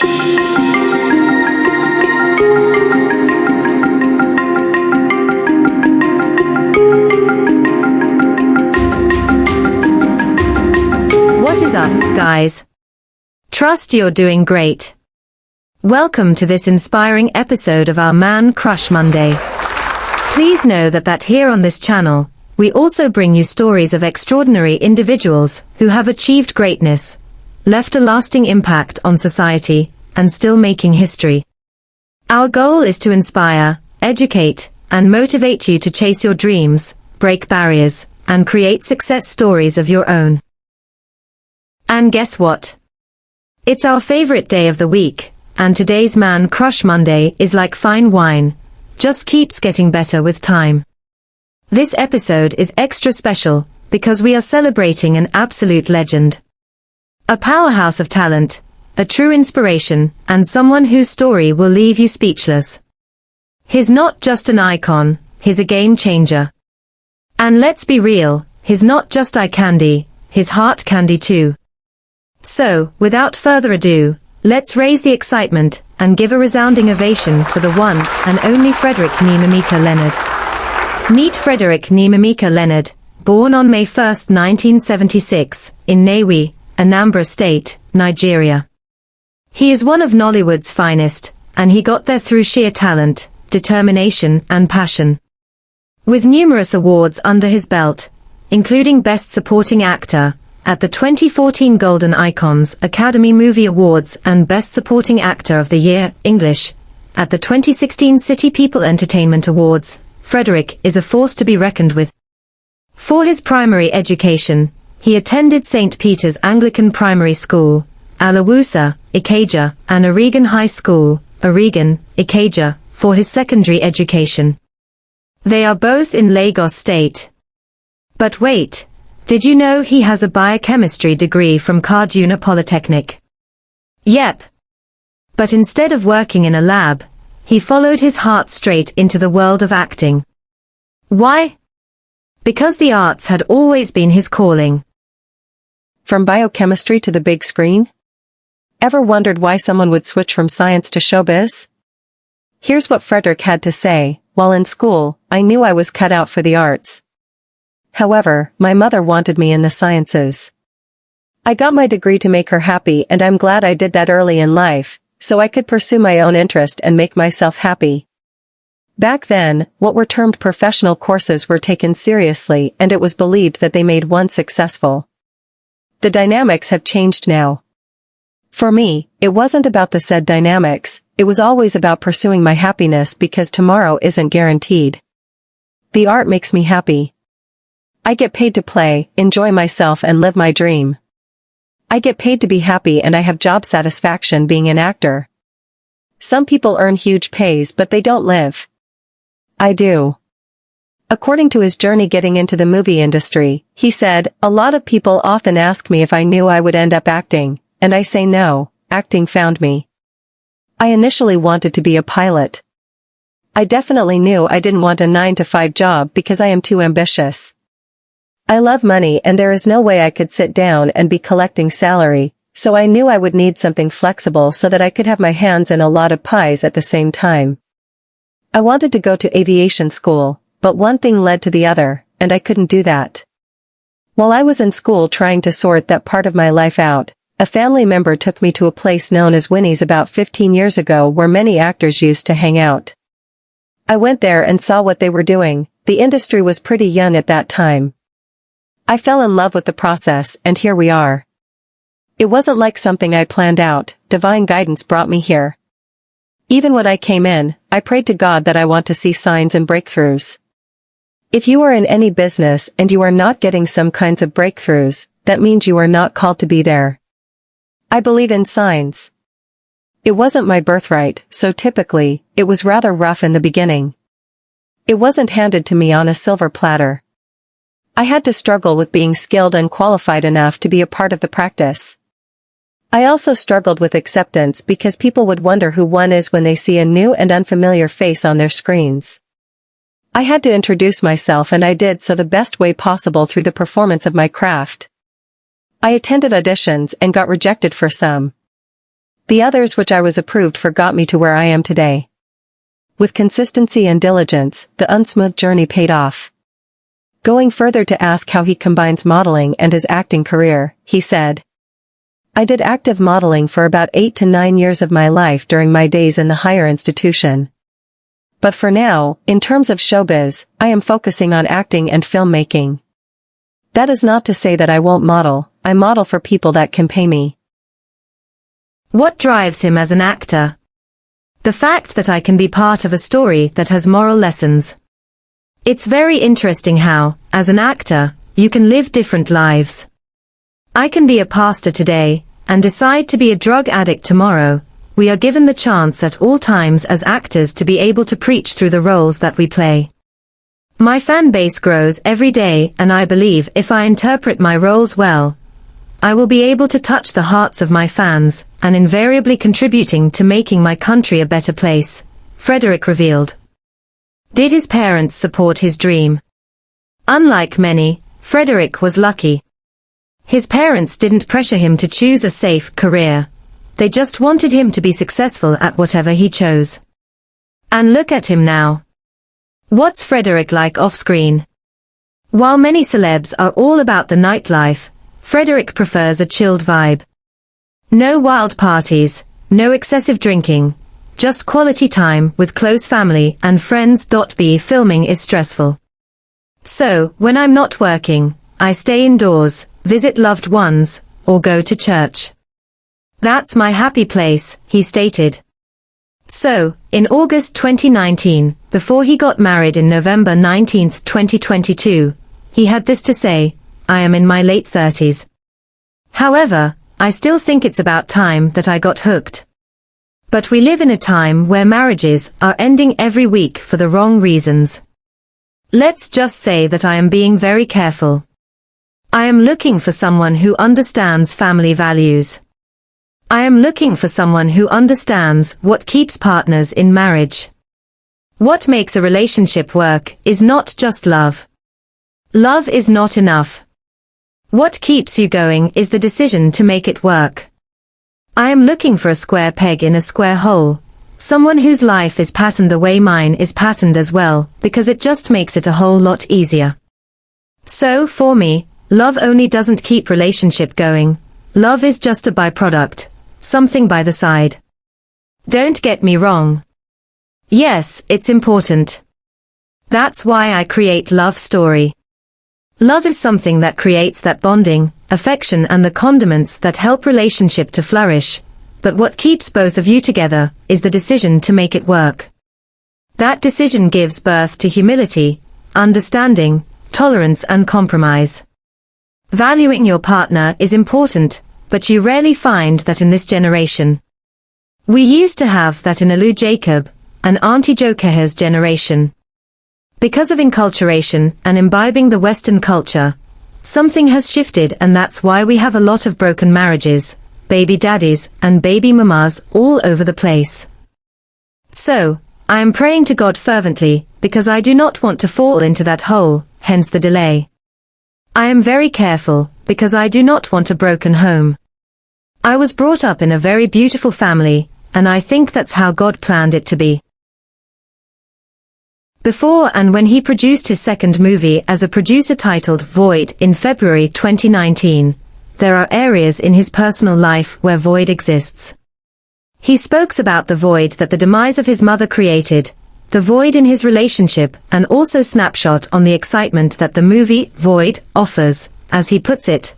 What is up, guys? Trust you're doing great. Welcome to this inspiring episode of our Man Crush Monday. Please know that here on this channel, we also bring you stories of extraordinary individuals who have achieved greatness, left a lasting impact on society, and still making history. Our goal is to inspire, educate, and motivate you to chase your dreams, break barriers, and create success stories of your own. And guess what? It's our favorite day of the week, and today's Man Crush Monday is like fine wine, just keeps getting better with time. This episode is extra special, because we are celebrating an absolute legend. A powerhouse of talent, a true inspiration, and someone whose story will leave you speechless. He's not just an icon, he's a game changer. And let's be real, he's not just eye candy, he's heart candy too. So, without further ado, let's raise the excitement, and give a resounding ovation for the one and only Frederick Leonard. Meet Frederick Leonard, born on May 1, 1976, in Nnewi, Anambra State, Nigeria. He is one of Nollywood's finest, and he got there through sheer talent, determination, and passion. With numerous awards under his belt, including Best Supporting Actor at the 2014 Golden Icons Academy Movie Awards and Best Supporting Actor of the Year, English, at the 2016 City People Entertainment Awards, Frederick is a force to be reckoned with. For his primary education, he attended St. Peter's Anglican Primary School, Alawusa, Ikeja, and Oregon High School, Oregon, Ikeja, for his secondary education. They are both in Lagos State. But wait, did you know he has a biochemistry degree from Kaduna Polytechnic? Yep. But instead of working in a lab, he followed his heart straight into the world of acting. Why? Because the arts had always been his calling. From biochemistry to the big screen? Ever wondered why someone would switch from science to showbiz? Here's what Frederick had to say: while in school, I knew I was cut out for the arts. However, my mother wanted me in the sciences. I got my degree to make her happy, and I'm glad I did that early in life, so I could pursue my own interest and make myself happy. Back then, what were termed professional courses were taken seriously, and it was believed that they made one successful. The dynamics have changed now. For me, it wasn't about the said dynamics, it was always about pursuing my happiness because tomorrow isn't guaranteed. The art makes me happy. I get paid to play, enjoy myself, and live my dream. I get paid to be happy, and I have job satisfaction being an actor. Some people earn huge pays, but they don't live. I do. According to his journey getting into the movie industry, he said, "A lot of people often ask me if I knew I would end up acting, and I say no, acting found me. I initially wanted to be a pilot. I definitely knew I didn't want a 9-to-5 job because I am too ambitious. I love money, and there is no way I could sit down and be collecting salary, so I knew I would need something flexible so that I could have my hands in a lot of pies at the same time. I wanted to go to aviation school, but one thing led to the other, and I couldn't do that. While I was in school trying to sort that part of my life out, a family member took me to a place known as Winnie's about 15 years ago where many actors used to hang out. I went there and saw what they were doing. The industry was pretty young at that time. I fell in love with the process, and here we are. It wasn't like something I planned out, divine guidance brought me here. Even when I came in, I prayed to God that I want to see signs and breakthroughs. If you are in any business and you are not getting some kinds of breakthroughs, that means you are not called to be there. I believe in signs. It wasn't my birthright, so typically, it was rather rough in the beginning. It wasn't handed to me on a silver platter. I had to struggle with being skilled and qualified enough to be a part of the practice. I also struggled with acceptance because people would wonder who one is when they see a new and unfamiliar face on their screens. I had to introduce myself, and I did so the best way possible through the performance of my craft. I attended auditions and got rejected for some. The others which I was approved for got me to where I am today. With consistency and diligence, the unsmooth journey paid off. Going further to ask how he combines modeling and his acting career, he said, I did active modeling for about 8 to 9 years of my life during my days in the higher institution. But for now, in terms of showbiz, I am focusing on acting and filmmaking. That is not to say that I won't model, I model for people that can pay me. What drives him as an actor? The fact that I can be part of a story that has moral lessons. It's very interesting how, as an actor, you can live different lives. I can be a pastor today, and decide to be a drug addict tomorrow. We are given the chance at all times as actors to be able to preach through the roles that we play. My fan base grows every day, and I believe if I interpret my roles well, I will be able to touch the hearts of my fans, and invariably contributing to making my country a better place, Frederick revealed. Did his parents support his dream? Unlike many, Frederick was lucky. His parents didn't pressure him to choose a safe career. They just wanted him to be successful at whatever he chose. And look at him now. What's Frederick like off-screen? While many celebs are all about the nightlife, Frederick prefers a chilled vibe. No wild parties, no excessive drinking, just quality time with close family and friends. B filming is stressful. So, when I'm not working, I stay indoors, visit loved ones, or go to church. That's my happy place, he stated. So, in August 2019, before he got married in November 19, 2022, he had this to say, I am in my late 30s. However, I still think it's about time that I got hooked. But we live in a time where marriages are ending every week for the wrong reasons. Let's just say that I am being very careful. I am looking for someone who understands family values. I am looking for someone who understands what keeps partners in marriage. What makes a relationship work is not just love. Love is not enough. What keeps you going is the decision to make it work. I am looking for a square peg in a square hole, someone whose life is patterned the way mine is patterned as well, because it just makes it a whole lot easier. So for me, love only doesn't keep relationship going. Love is just a byproduct, something by the side. Don't get me wrong. Yes, it's important. That's why I create love story. Love is something that creates that bonding, affection and the condiments that help relationship to flourish, but what keeps both of you together is the decision to make it work. That decision gives birth to humility, understanding, tolerance and compromise. Valuing your partner is important, but you rarely find that in this generation. We used to have that in Alu Jacob, and Auntie Jokeha's generation. Because of enculturation and imbibing the Western culture, something has shifted, and that's why we have a lot of broken marriages, baby daddies and baby mamas all over the place. So, I am praying to God fervently, because I do not want to fall into that hole, hence the delay. I am very careful, because I do not want a broken home. I was brought up in a very beautiful family, and I think that's how God planned it to be. Before and when he produced his second movie as a producer titled Void in February 2019, there are areas in his personal life where void exists. He speaks about the void that the demise of his mother created, the void in his relationship, and also snapshot on the excitement that the movie Void offers. As he puts it,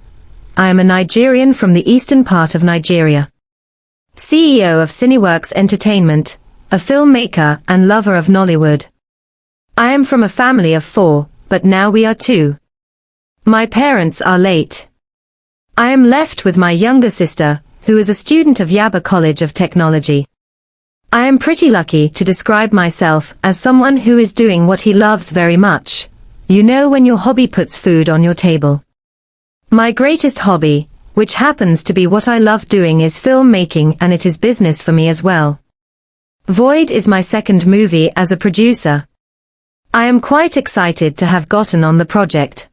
I am a Nigerian from the eastern part of Nigeria. CEO of Cineworks Entertainment, a filmmaker and lover of Nollywood. I am from a family of 4, but now we are 2. My parents are late. I am left with my younger sister, who is a student of Yaba College of Technology. I am pretty lucky to describe myself as someone who is doing what he loves very much. You know, when your hobby puts food on your table. My greatest hobby, which happens to be what I love doing, is filmmaking, and it is business for me as well. Void is my second movie as a producer. I am quite excited to have gotten on the project.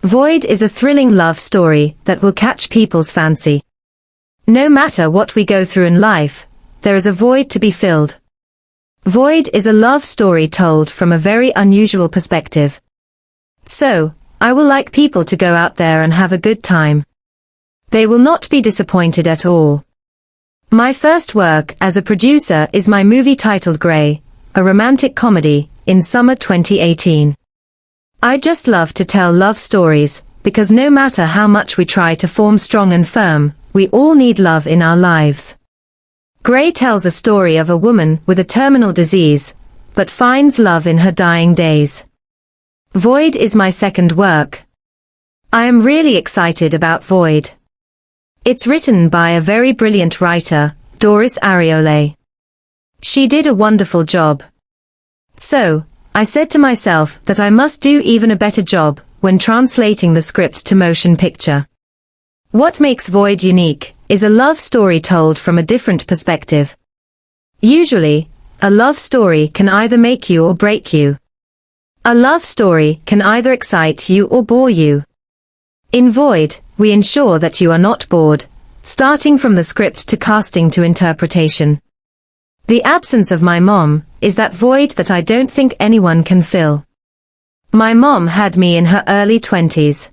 Void is a thrilling love story that will catch people's fancy. No matter what we go through in life, there is a void to be filled. Void is a love story told from a very unusual perspective. So, I will like people to go out there and have a good time. They will not be disappointed at all. My first work as a producer is my movie titled Grey, a romantic comedy, in summer 2018. I just love to tell love stories, because no matter how much we try to form strong and firm, we all need love in our lives. Grey tells a story of a woman with a terminal disease, but finds love in her dying days. Void is my second work. I am really excited about Void. It's written by a very brilliant writer, Doris Ariole. She did a wonderful job. So, I said to myself that I must do even a better job when translating the script to motion picture. What makes Void unique is a love story told from a different perspective. Usually, a love story can either make you or break you. A love story can either excite you or bore you. In Void, we ensure that you are not bored, starting from the script to casting to interpretation. The absence of my mom is that void that I don't think anyone can fill. My mom had me in her early 20s.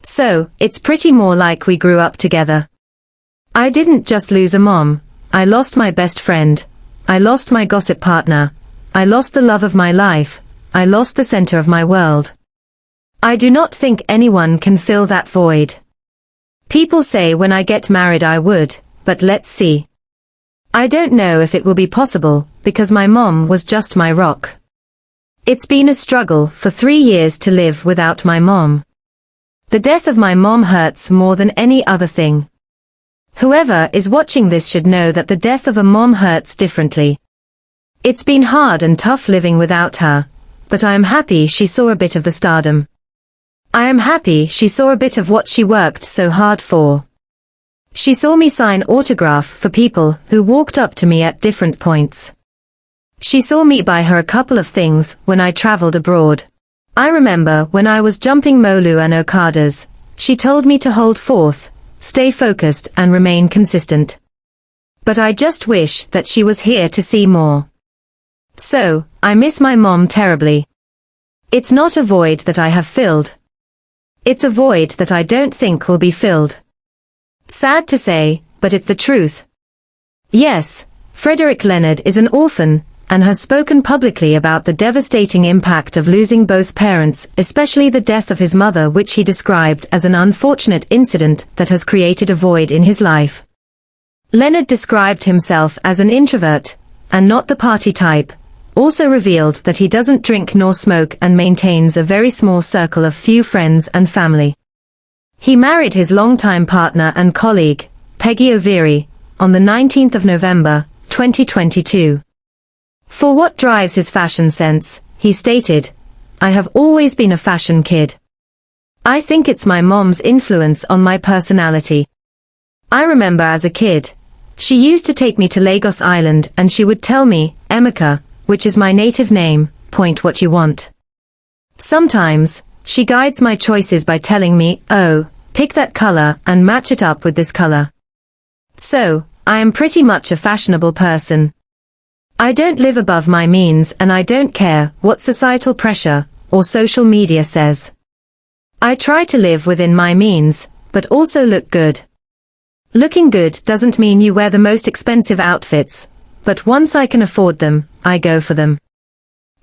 So, it's pretty more like we grew up together. I didn't just lose a mom, I lost my best friend, I lost my gossip partner, I lost the love of my life, I lost the center of my world. I do not think anyone can fill that void. People say when I get married I would, but let's see. I don't know if it will be possible, because my mom was just my rock. It's been a struggle for 3 years to live without my mom. The death of my mom hurts more than any other thing. Whoever is watching this should know that the death of a mom hurts differently. It's been hard and tough living without her, but I am happy she saw a bit of the stardom. I am happy she saw a bit of what she worked so hard for. She saw me sign autograph for people who walked up to me at different points. She saw me buy her a couple of things when I traveled abroad. I remember when I was jumping Molu and Okadas, she told me to hold forth, stay focused and remain consistent. But I just wish that she was here to see more. So, I miss my mom terribly. It's not a void that I have filled. It's a void that I don't think will be filled. Sad to say, but it's the truth. Yes, Frederick Leonard is an orphan, and has spoken publicly about the devastating impact of losing both parents, especially the death of his mother, which he described as an unfortunate incident that has created a void in his life. Leonard described himself as an introvert, and not the party type, also revealed that he doesn't drink nor smoke and maintains a very small circle of few friends and family. He married his longtime partner and colleague, Peggy O'Veary, on the 19th of November, 2022. For what drives his fashion sense, he stated, "I have always been a fashion kid. I think it's my mom's influence on my personality. I remember as a kid, she used to take me to Lagos Island and she would tell me, Emeka, which is my native name, point what you want. Sometimes, she guides my choices by telling me, oh, pick that color and match it up with this color. So, I am pretty much a fashionable person. I don't live above my means and I don't care what societal pressure or social media says. I try to live within my means, but also look good. Looking good doesn't mean you wear the most expensive outfits, but once I can afford them, I go for them.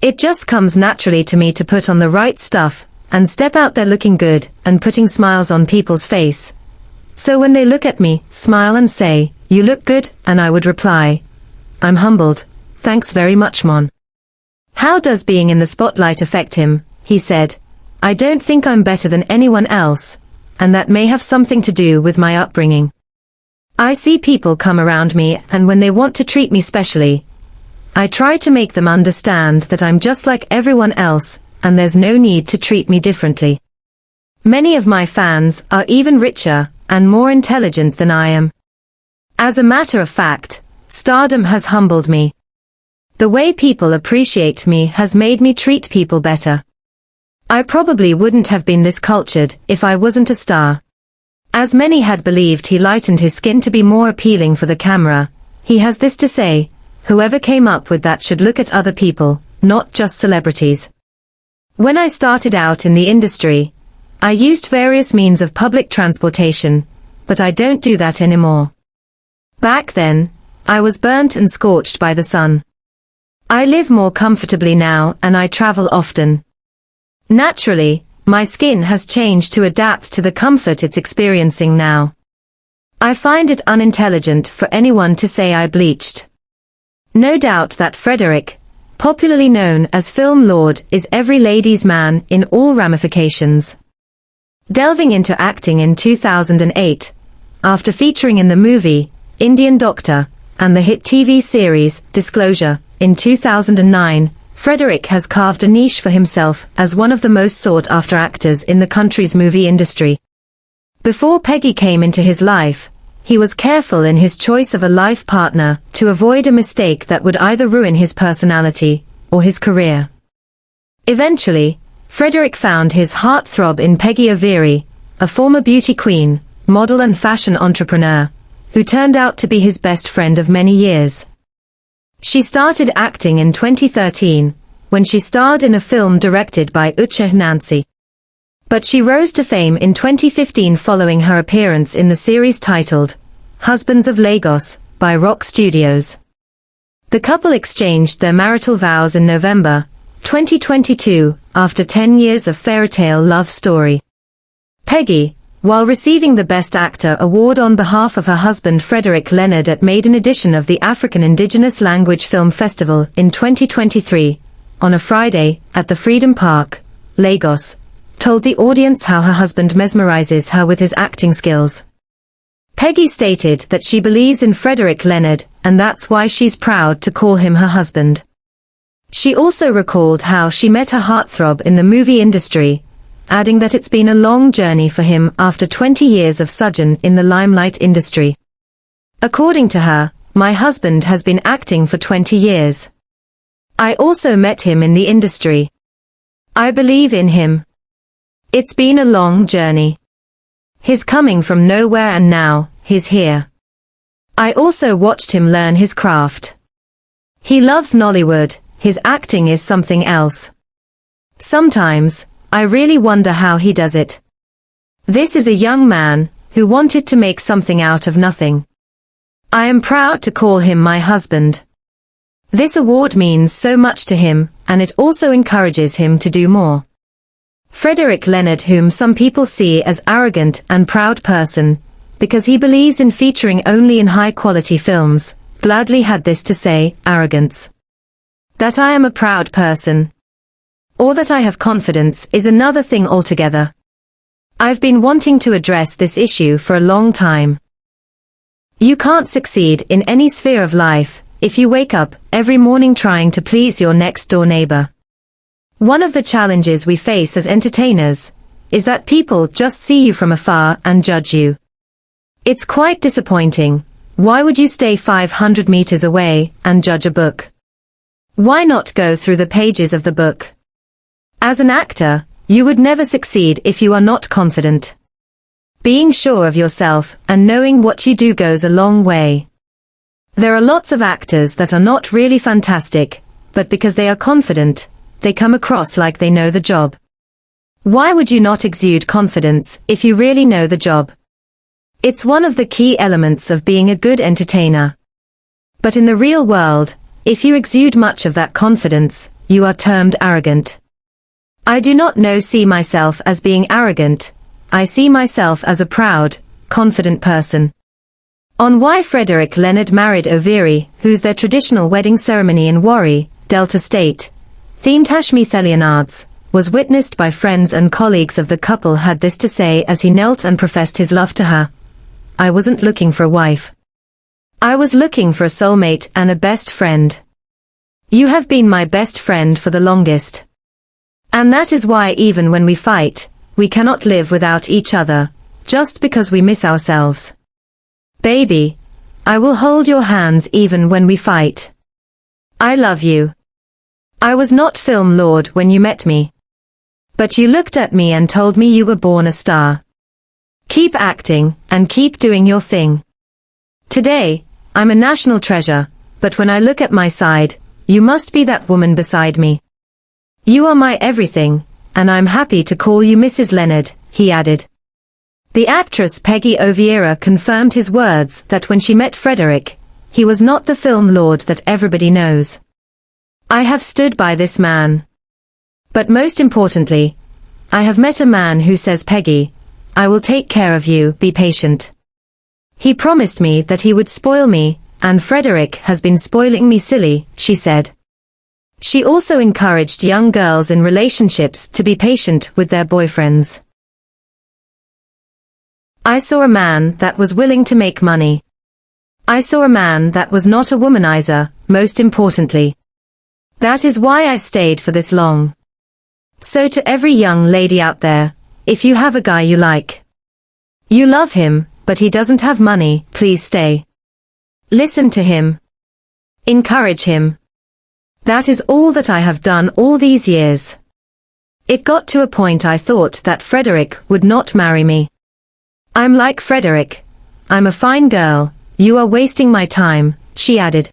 It just comes naturally to me to put on the right stuff and step out there looking good and putting smiles on people's face. So when they look at me, smile and say, "You look good," and I would reply, "I'm humbled. Thanks very much, Mon." How does being in the spotlight affect him? He said, "I don't think I'm better than anyone else, and that may have something to do with my upbringing. I see people come around me and when they want to treat me specially, I try to make them understand that I'm just like everyone else and there's no need to treat me differently. Many of my fans are even richer and more intelligent than I am. As a matter of fact, stardom has humbled me. The way people appreciate me has made me treat people better. I probably wouldn't have been this cultured if I wasn't a star. As many had believed he lightened his skin to be more appealing for the camera, he has this to say: whoever came up with that should look at other people, not just celebrities. When I started out in the industry, I used various means of public transportation, but I don't do that anymore. Back then, I was burnt and scorched by the sun. I live more comfortably now and I travel often. Naturally, my skin has changed to adapt to the comfort it's experiencing now. I find it unintelligent for anyone to say I bleached. No doubt that Frederick, popularly known as Film Lord, is every lady's man in all ramifications. Delving into acting in 2008, after featuring in the movie Indian Doctor and the hit TV series Disclosure in 2009, Frederick has carved a niche for himself as one of the most sought-after actors in the country's movie industry. Before Peggy came into his life, he was careful in his choice of a life partner to avoid a mistake that would either ruin his personality or his career. Eventually, Frederick found his heartthrob in Peggy O'Veary, a former beauty queen, model and fashion entrepreneur, who turned out to be his best friend of many years. She started acting in 2013, when she starred in a film directed by Uche Nancy. But she rose to fame in 2015 following her appearance in the series titled Husbands of Lagos by Rock Studios. The couple exchanged their marital vows in November 2022, after 10 years of fairytale love story. Peggy, while receiving the Best Actor award on behalf of her husband Frederick Leonard at maiden edition of the African Indigenous Language Film Festival in 2023, on a Friday, at the Freedom Park, Lagos, told the audience how her husband mesmerizes her with his acting skills. Peggy stated that she believes in Frederick Leonard, and that's why she's proud to call him her husband. She also recalled how she met her heartthrob in the movie industry, adding that it's been a long journey for him after 20 years of sojourn in the limelight industry. According to her, my husband has been acting for 20 years. I also met him in the industry. I believe in him. It's been a long journey. He's coming from nowhere and now, he's here. I also watched him learn his craft. He loves Nollywood, his acting is something else. Sometimes, I really wonder how he does it. This is a young man, who wanted to make something out of nothing. I am proud to call him my husband. This award means so much to him, and it also encourages him to do more. Frederick Leonard, whom some people see as arrogant and proud person, because he believes in featuring only in high-quality films, gladly had this to say: arrogance. That I am a proud person, or that I have confidence, is another thing altogether. I've been wanting to address this issue for a long time. You can't succeed in any sphere of life if you wake up every morning trying to please your next-door neighbor. One of the challenges we face as entertainers is that people just see you from afar and judge you. It's quite disappointing. Why would you stay 500 meters away and judge a book? Why not go through the pages of the book? As an actor, you would never succeed if you are not confident. Being sure of yourself and knowing what you do goes a long way. There are lots of actors that are not really fantastic, but because they are confident, they come across like they know the job. Why would you not exude confidence if you really know the job? It's one of the key elements of being a good entertainer. But in the real world, if you exude much of that confidence, you are termed arrogant. I do not see myself as being arrogant. I see myself as a proud, confident person. On why Frederick Leonard married O'Veary, whose their traditional wedding ceremony in Warri, Delta State, themed Hashmith Leonards, was witnessed by friends and colleagues of the couple, had this to say as he knelt and professed his love to her. I wasn't looking for a wife. I was looking for a soulmate and a best friend. You have been my best friend for the longest. And that is why even when we fight, we cannot live without each other, just because we miss ourselves. Baby, I will hold your hands even when we fight. I love you. I was not Film Lord when you met me. But you looked at me and told me you were born a star. Keep acting, and keep doing your thing. Today, I'm a national treasure, but when I look at my side, you must be that woman beside me. You are my everything, and I'm happy to call you Mrs. Leonard, he added. The actress Peggy O'Vieira confirmed his words that when she met Frederick, he was not the film lord that everybody knows. I have stood by this man. But most importantly, I have met a man who says, Peggy, I will take care of you, be patient. He promised me that he would spoil me, and Frederick has been spoiling me silly, she said. She also encouraged young girls in relationships to be patient with their boyfriends. I saw a man that was willing to make money. I saw a man that was not a womanizer, most importantly. That is why I stayed for this long. So to every young lady out there, if you have a guy you like, you love him, but he doesn't have money, please stay. Listen to him. Encourage him. That is all that I have done all these years. It got to a point I thought that Frederick would not marry me. I'm like Frederick. I'm a fine girl, you are wasting my time, she added.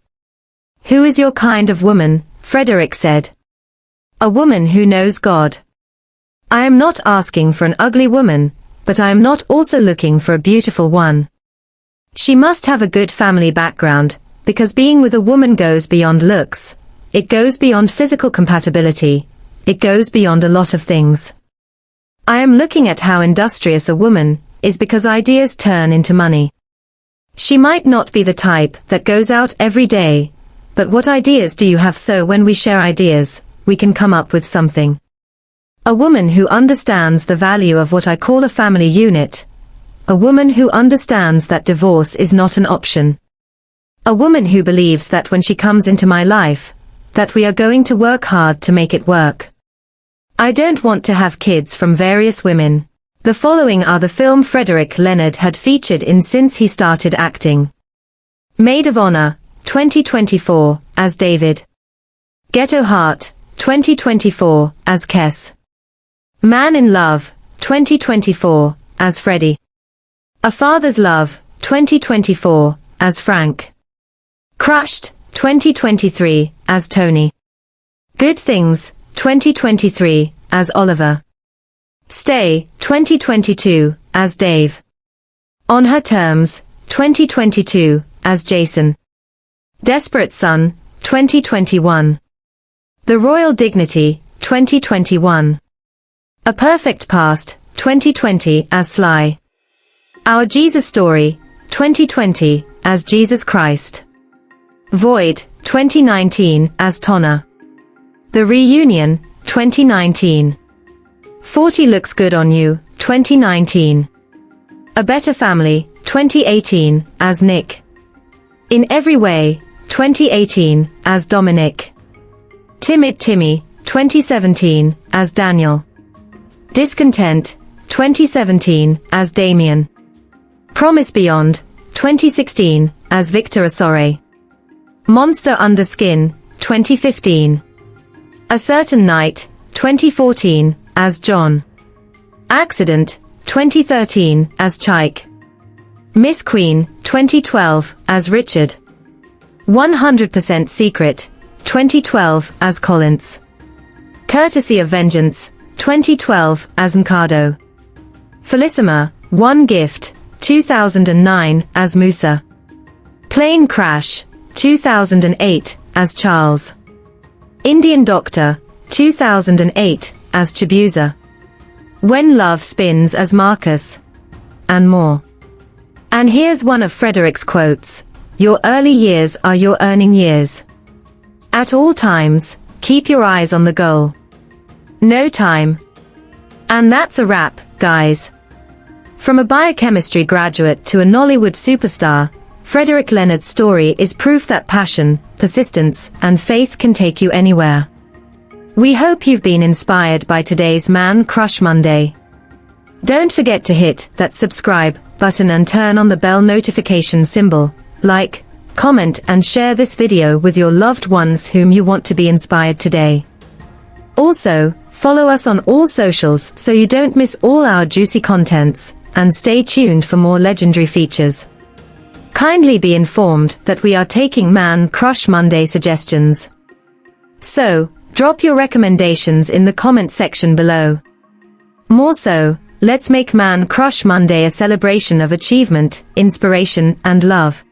Who is your kind of woman? Frederick said. A woman who knows God. I am not asking for an ugly woman, but I am not also looking for a beautiful one. She must have a good family background, because being with a woman goes beyond looks. It goes beyond physical compatibility. It goes beyond a lot of things. I am looking at how industrious a woman is because ideas turn into money. She might not be the type that goes out every day, but what ideas do you have, so when we share ideas, we can come up with something. A woman who understands the value of what I call a family unit. A woman who understands that divorce is not an option. A woman who believes that when she comes into my life, that we are going to work hard to make it work. I don't want to have kids from various women. The following are the film Frederick Leonard had featured in since he started acting. Maid of Honor, 2024, as David. Ghetto Heart, 2024, as Kes. Man in Love, 2024, as Freddie. A Father's Love, 2024, as Frank. Crushed, 2023, as Tony. Good Things, 2023, as Oliver. Stay, 2022, as Dave. On Her Terms, 2022, as Jason. Desperate Son, 2021. The Royal Dignity, 2021. A Perfect Past, 2020, as Sly. Our Jesus Story, 2020, as Jesus Christ. Void, 2019, as Tonna. The Reunion, 2019. 40 Looks Good on You, 2019. A Better Family, 2018, as Nick. In Every Way, 2018, as Dominic. Timid Timmy, 2017, as Daniel. Discontent, 2017, as Damien. Promise Beyond, 2016, as Victor Asore. Monster Under Skin, 2015. A Certain Night, 2014, as John. Accident, 2013, as Chike. Miss Queen, 2012, as Richard. 100% Secret, 2012, as Collins. Courtesy of Vengeance, 2012, as Nkado. Felicima, One Gift, 2009, as Musa. Plane Crash, 2008, as Charles. Indian Doctor, 2008, as Chibuza. When Love Spins, as Marcus. And more. And here's one of Frederick's quotes. Your early years are your earning years. At all times, keep your eyes on the goal. No time. And that's a wrap, guys. From a biochemistry graduate to a Nollywood superstar, Frederick Leonard's story is proof that passion, persistence, and faith can take you anywhere. We hope you've been inspired by today's Man Crush Monday. Don't forget to hit that subscribe button and turn on the bell notification symbol. Like, comment and share this video with your loved ones whom you want to be inspired today. Also, follow us on all socials so you don't miss all our juicy contents. and stay tuned for more legendary features. Kindly be informed that we are taking Man Crush Monday suggestions. So, drop your recommendations in the comment section below. More so, let's make Man Crush Monday a celebration of achievement, inspiration, and love.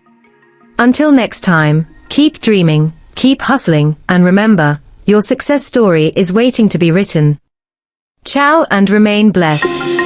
Until next time, keep dreaming, keep hustling, and remember, your success story is waiting to be written. Ciao and remain blessed.